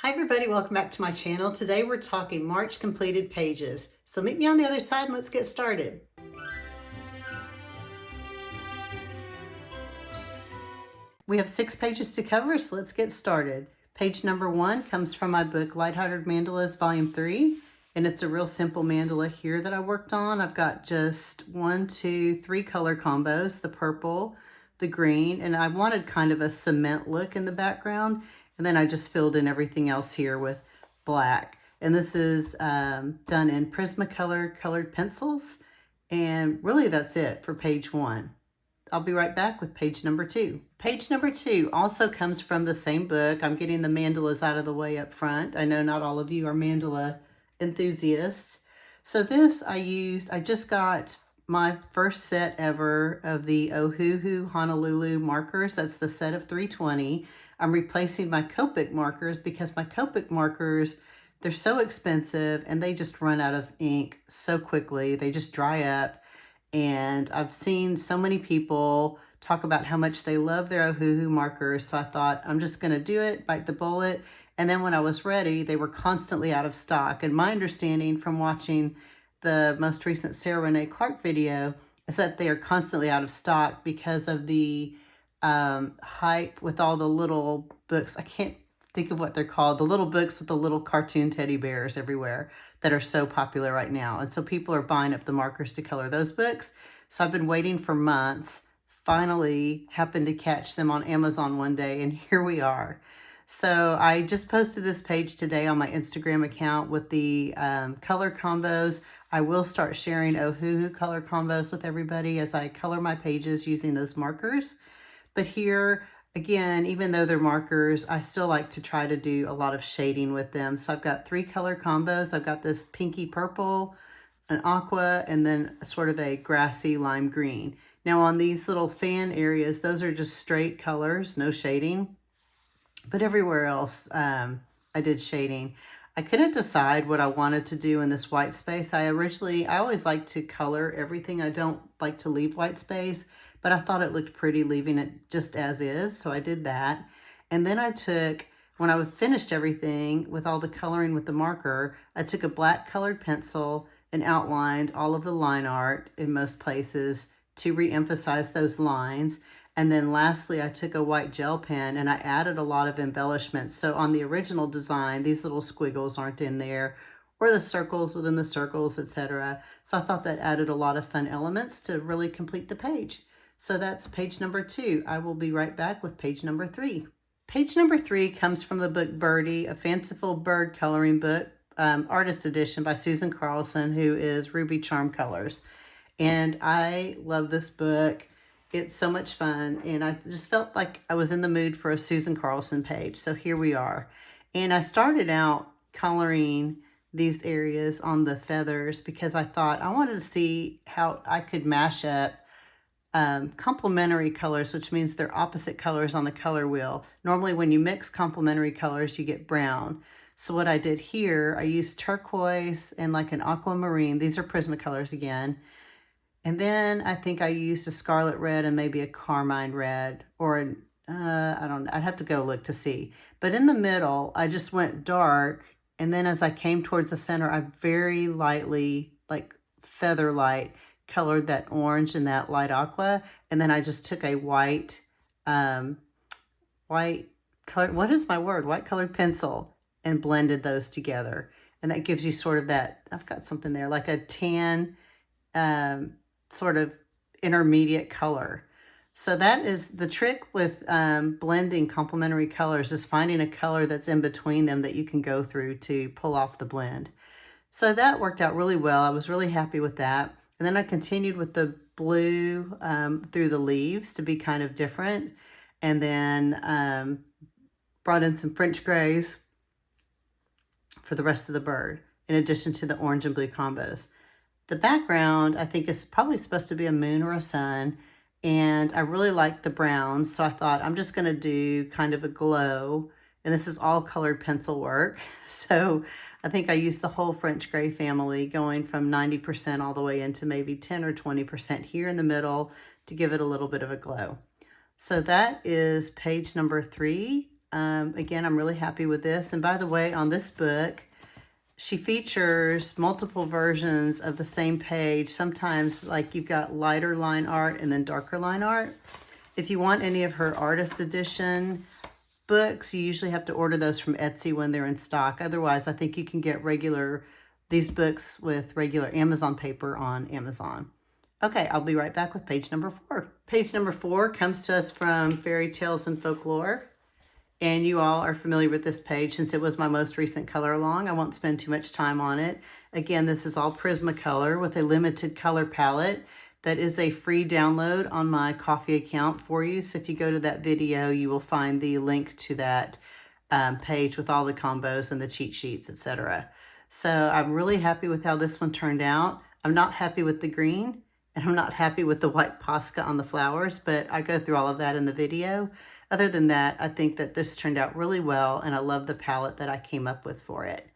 Hi everybody, welcome back to my channel. Today we're talking March completed pages. So meet me on the other side and let's get started. We have 6 pages to cover, so let's get started. Page number 1 comes from my book Lighthearted Mandalas V3, and it's a real simple mandala here that I worked on. I've got just 1, 2, 3 color combos, the purple, the green, and I wanted kind of a cement look in the background. And then I just filled in everything else here with black. And this is done in Prismacolor colored pencils. And really that's it for page 1. I'll be right back with page number 2. Page number 2 also comes from the same book. I'm getting the mandalas out of the way up front. I know not all of you are mandala enthusiasts. So this I just got my first set ever of the Ohuhu Honolulu markers. That's the set of 320. I'm replacing my Copic markers because my Copic markers, they're so expensive and they just run out of ink so quickly. They just dry up. And I've seen so many people talk about how much they love their Ohuhu markers. So I thought, I'm just going to do it, bite the bullet. And then when I was ready, they were constantly out of stock. And my understanding from watching the most recent Sarah Renee Clark video is that they are constantly out of stock because of the hype with all the little books. I can't think of what they're called. The little books with the little cartoon teddy bears everywhere that are so popular right now. And so people are buying up the markers to color those books. So I've been waiting for months. Finally happened to catch them on Amazon one day, and here we are. So I just posted this page today on my Instagram account with the color combos. I will start sharing Ohuhu color combos with everybody as I color my pages using those markers. But here, again, even though they're markers, I still like to try to do a lot of shading with them. So I've got 3 color combos. I've got this pinky purple, an aqua, and then sort of a grassy lime green. Now on these little fan areas, those are just straight colors, no shading. But everywhere else, I did shading. I couldn't decide what I wanted to do in this white space. I always like to color everything. I don't like to leave white space, but I thought it looked pretty leaving it just as is. So I did that. And then when I finished everything with all the coloring with the marker, I took a black colored pencil and outlined all of the line art in most places to re-emphasize those lines. And then lastly, I took a white gel pen and I added a lot of embellishments. So on the original design, these little squiggles aren't in there, or the circles within the circles, etc. So I thought that added a lot of fun elements to really complete the page. So that's page number 2. I will be right back with page number 3. Page number 3 comes from the book Birdy, a fanciful bird coloring book, artist edition by Susan Carlson, who is Ruby Charm Colors. And I love this book. It's so much fun, and I just felt like I was in the mood for a Susan Carlson page, so here we are. And I started out coloring these areas on the feathers because I thought I wanted to see how I could mash up complementary colors, which means they're opposite colors on the color wheel. Normally when you mix complementary colors, you get brown. So what I did here, I used turquoise and like an aquamarine. These are Prismacolors again. And then I think I used a scarlet red and maybe a carmine red, or I don't know. I'd have to go look to see. But in the middle, I just went dark. And then as I came towards the center, I very lightly, like feather light, colored that orange and that light aqua. And then I just took a white color, what is my word? White colored pencil, and blended those together. And that gives you sort of that, I've got something there, like a tan, sort of intermediate color. So that is the trick with blending complementary colors, is finding a color that's in between them that you can go through to pull off the blend. So that worked out really well. I was really happy with that. And then I continued with the blue through the leaves to be kind of different. And then brought in some French grays for the rest of the bird, in addition to the orange and blue combos. The background, I think, is probably supposed to be a moon or a sun, and I really like the browns, so I thought I'm just going to do kind of a glow, and this is all colored pencil work. So I think I used the whole French gray family, going from 90% all the way into maybe 10 or 20% here in the middle to give it a little bit of a glow. So that is page number 3. Again, I'm really happy with this. And by the way, on this book, she features multiple versions of the same page. Sometimes like you've got lighter line art and then darker line art. If you want any of her artist edition books, you usually have to order those from Etsy when they're in stock. Otherwise, I think you can get these books with regular Amazon paper on Amazon. Okay, I'll be right back with page number 4. Page number 4 comes to us from Fairy Tales and Folklore. And you all are familiar with this page since it was my most recent color along. I won't spend too much time on it. Again, this is all Prismacolor with a limited color palette. That is a free download on my Ko-fi account for you. So if you go to that video, you will find the link to that page with all the combos and the cheat sheets, etc. So I'm really happy with how this one turned out. I'm not happy with the green, and I'm not happy with the white Posca on the flowers, but I go through all of that in the video. Other than that, I think that this turned out really well, and I love the palette that I came up with for it.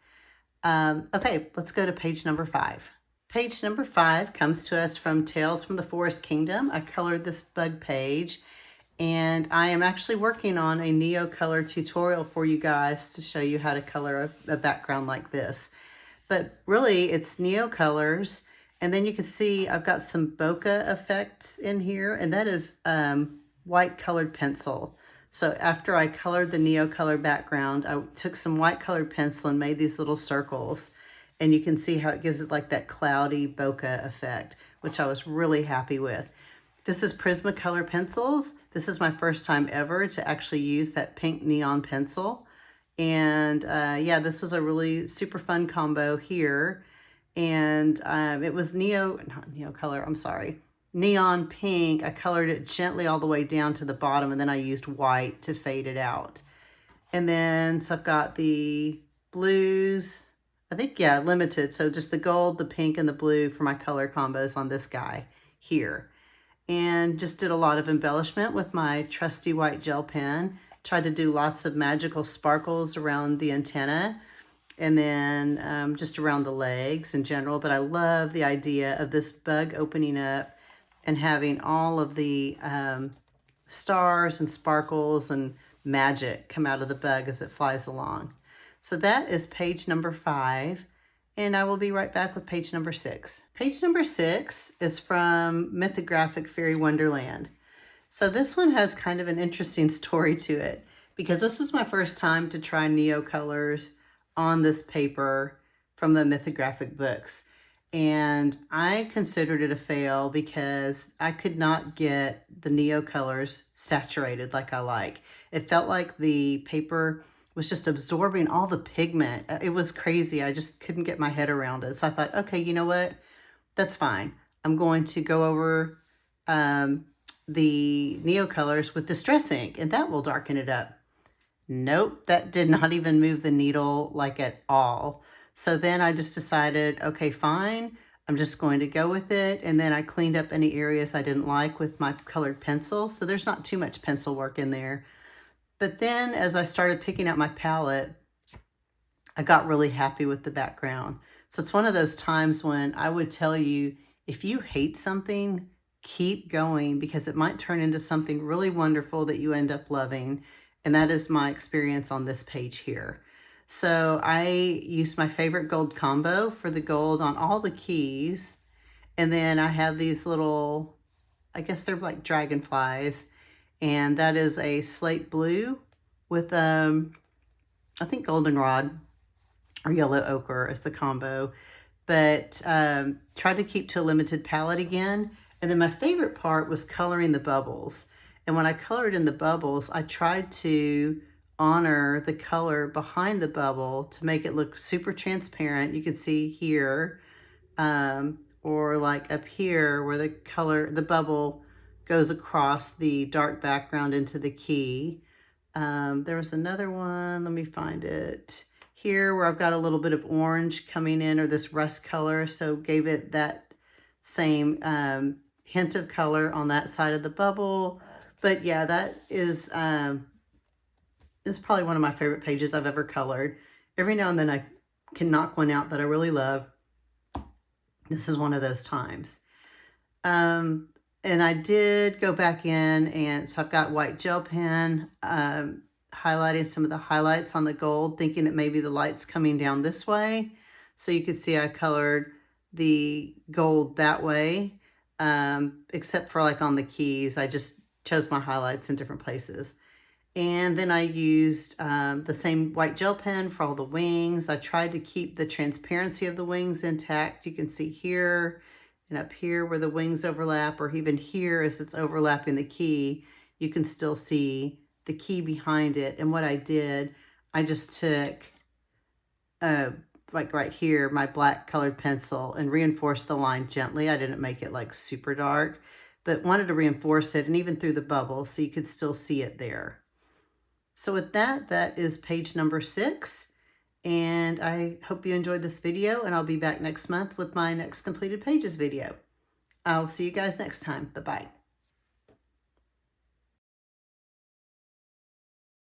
Okay, let's go to page number 5. Page number 5 comes to us from Tales from the Forest Kingdom. I colored this bug page, and I am actually working on a Neo color tutorial for you guys to show you how to color a background like this. But really, it's Neo colors, and then you can see I've got some bokeh effects in here, and that is white colored pencil. So after I colored the Neo color background, I took some white colored pencil and made these little circles. And you can see how it gives it like that cloudy bokeh effect, which I was really happy with. This is Prismacolor pencils. This is my first time ever to actually use that pink neon pencil. And yeah, this was a really super fun combo here. And it was neon pink. I colored it gently all the way down to the bottom, and then I used white to fade it out. And then, so I've got the blues, I think, yeah, limited. So just the gold, the pink, and the blue for my color combos on this guy here. And just did a lot of embellishment with my trusty white gel pen. Tried to do lots of magical sparkles around the antenna and then just around the legs in general. But I love the idea of this bug opening up and having all of the stars and sparkles and magic come out of the bug as it flies along. So that is page number 5, and I will be right back with page number 6. Page number 6 is from Mythographic Fairy Wonderland. So this one has kind of an interesting story to it, because this was my first time to try Neo colors on this paper from the Mythographic books. And I considered it a fail because I could not get the Neo colors saturated like I like. It felt like the paper was just absorbing all the pigment. It was crazy. I just couldn't get my head around it. So I thought, okay, you know what? That's fine. I'm going to go over the Neo colors with Distress ink, and that will darken it up. Nope, that did not even move the needle like at all. So then I just decided, okay, fine. I'm just going to go with it. And then I cleaned up any areas I didn't like with my colored pencil. So there's not too much pencil work in there. But then as I started picking out my palette, I got really happy with the background. So it's one of those times when I would tell you, if you hate something, keep going, because it might turn into something really wonderful that you end up loving. And that is my experience on this page here. So I used my favorite gold combo for the gold on all the keys. And then I have these little, I guess they're like dragonflies. And that is a slate blue with, I think goldenrod or yellow ochre is the combo. But tried to keep to a limited palette again. And then my favorite part was coloring the bubbles. And when I colored in the bubbles, I tried to honor the color behind the bubble to make it look super transparent. You can see here, or like up here where the bubble goes across the dark background into the key. There was another one, let me find it. Here where I've got a little bit of orange coming in, or this rust color, so gave it that same hint of color on that side of the bubble. But yeah, that is probably one of my favorite pages I've ever colored. Every now and then I can knock one out that I really love. This is one of those times. And I did go back in, and so I've got white gel pen, highlighting some of the highlights on the gold, thinking that maybe the light's coming down this way. So you can see I colored the gold that way, except for like on the keys. I just chose my highlights in different places. And then I used the same white gel pen for all the wings. I tried to keep the transparency of the wings intact. You can see here and up here where the wings overlap, or even here as it's overlapping the key, you can still see the key behind it. And what I did, I just took, like right here, my black colored pencil and reinforced the line gently. I didn't make it like super dark, but wanted to reinforce it, and even through the bubbles so you could still see it there. So with that, that is page number 6. And I hope you enjoyed this video, and I'll be back next month with my next completed pages video. I'll see you guys next time. Bye-bye.